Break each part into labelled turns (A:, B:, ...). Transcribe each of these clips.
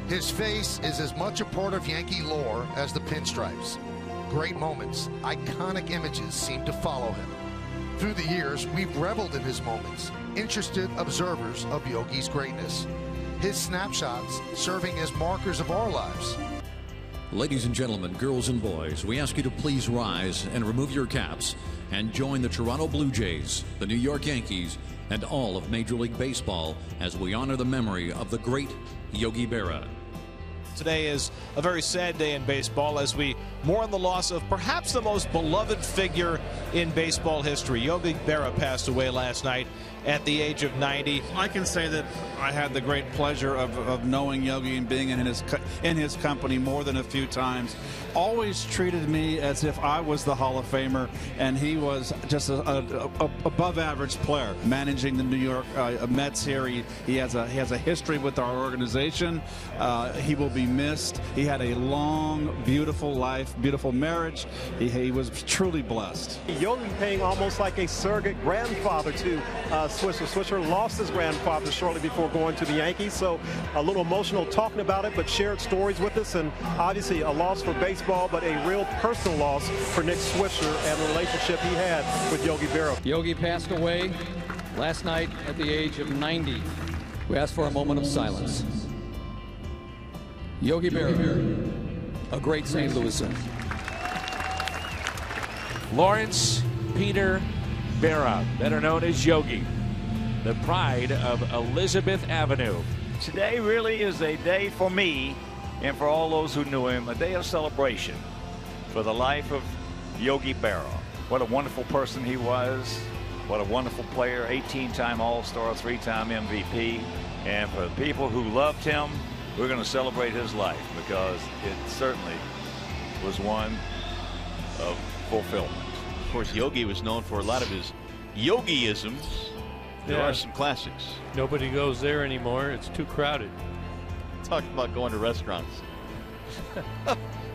A: His face is as much a part of Yankee lore as the pinstripes. Great moments, iconic images seem to follow him. Through the years, we've reveled in his moments, interested observers of Yogi's greatness. His snapshots serving as markers of our lives.
B: Ladies and gentlemen, girls and boys, we ask you to please rise and remove your caps and join the Toronto Blue Jays, the New York Yankees, and all of Major League Baseball as we honor the memory of the great Yogi Berra.
C: Today is a very sad day in baseball as we mourn the loss of perhaps the most beloved figure in baseball history. Yogi Berra passed away last night at the age of 90.
D: I can say that I had the great pleasure of knowing Yogi and being in his company more than a few times. Always treated me as if I was the Hall of Famer, and he was just a above average player. Managing the New York Mets here, he has a history with our organization. He will be missed. He had a long, beautiful life, beautiful marriage. He was truly blessed.
E: Yogi paying almost like a surrogate grandfather to Swisher. Swisher lost his grandfather shortly before going to the Yankees, so a little emotional talking about it, but shared stories with us, and obviously a loss for baseball, but a real personal loss for Nick Swisher and the relationship he had with Yogi Berra.
F: Yogi passed away last night at the age of 90. We ask for a moment of silence. Yogi Berra, a great St. Louisan.
G: Lawrence Peter Berra, better known as Yogi, the pride of Elizabeth Avenue.
H: Today really is a day for me and for all those who knew him, a day of celebration for the life of Yogi Berra. What a wonderful person he was. What a wonderful player, 18-time All-Star, 3-time MVP. And for the people who loved him, we're going to celebrate his life because it certainly was one of fulfillment.
I: Of course, Yogi was known for a lot of his Yogi-isms. There are some classics.
J: Nobody goes there anymore. It's too crowded.
I: Talk about going to restaurants.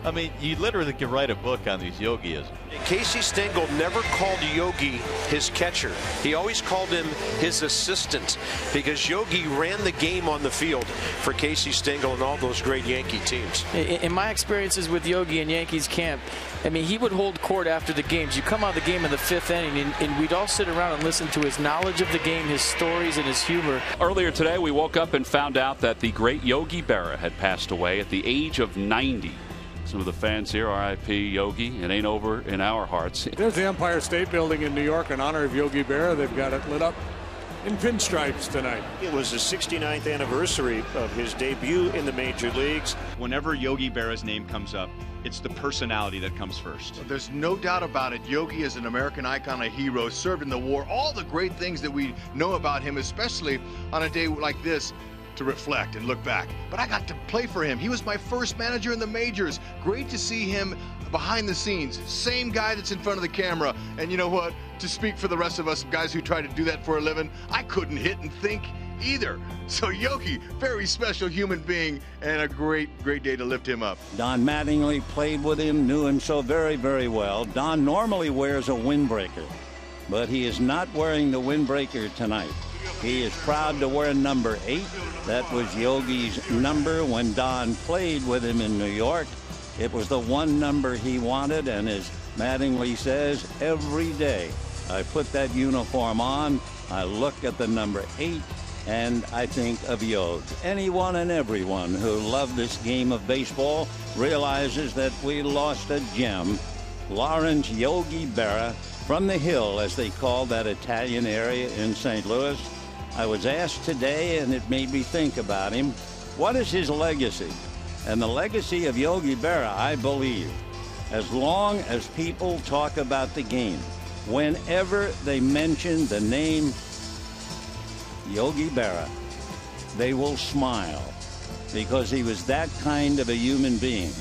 I: I mean, you literally could write a book on these Yogi-isms.
K: Casey Stengel never called Yogi his catcher. He always called him his assistant because Yogi ran the game on the field for Casey Stengel and all those great Yankee teams.
L: In my experiences with Yogi in Yankees camp, I mean, he would hold court after the games. You come out of the game in the 5th inning, and we'd all sit around and listen to his knowledge of the game, his stories, and his humor.
M: Earlier today, we woke up and found out that the great Yogi Berra had passed away at the age of 90. Some of the fans here, R.I.P. Yogi. It ain't over in our hearts.
N: There's the Empire State Building in New York in honor of Yogi Berra. They've got it lit up in pinstripes tonight.
O: It was the 69th anniversary of his debut in the major leagues.
P: Whenever Yogi Berra's name comes up, it's the personality that comes first.
Q: There's no doubt about it. Yogi is an American icon, a hero, served in the war. All the great things that we know about him, especially on a day like this, to reflect and look back. But I got to play for him. He was my first manager in the majors. Great to see him behind the scenes. Same guy that's in front of the camera. And you know what? To speak for the rest of us guys who try to do that for a living, I couldn't hit and think either. So Yogi, very special human being, and a great day to lift him up.
R: Don Mattingly played with him, knew him so very, very well. Don normally wears a windbreaker, but he is not wearing the windbreaker tonight. He is proud to wear number 8. That was Yogi's number when Don played with him in New York. It was the one number he wanted, and as Mattingly says, every day I put that uniform on, I look at the number 8, and I think of Yogi. Anyone and everyone who loved this game of baseball realizes that we lost a gem. Lawrence Yogi Berra from the Hill, as they call that Italian area in St. Louis. I was asked today, and it made me think about him. What is his legacy? And the legacy of Yogi Berra, I believe, as long as people talk about the game, whenever they mention the name Yogi Berra, they will smile because he was that kind of a human being.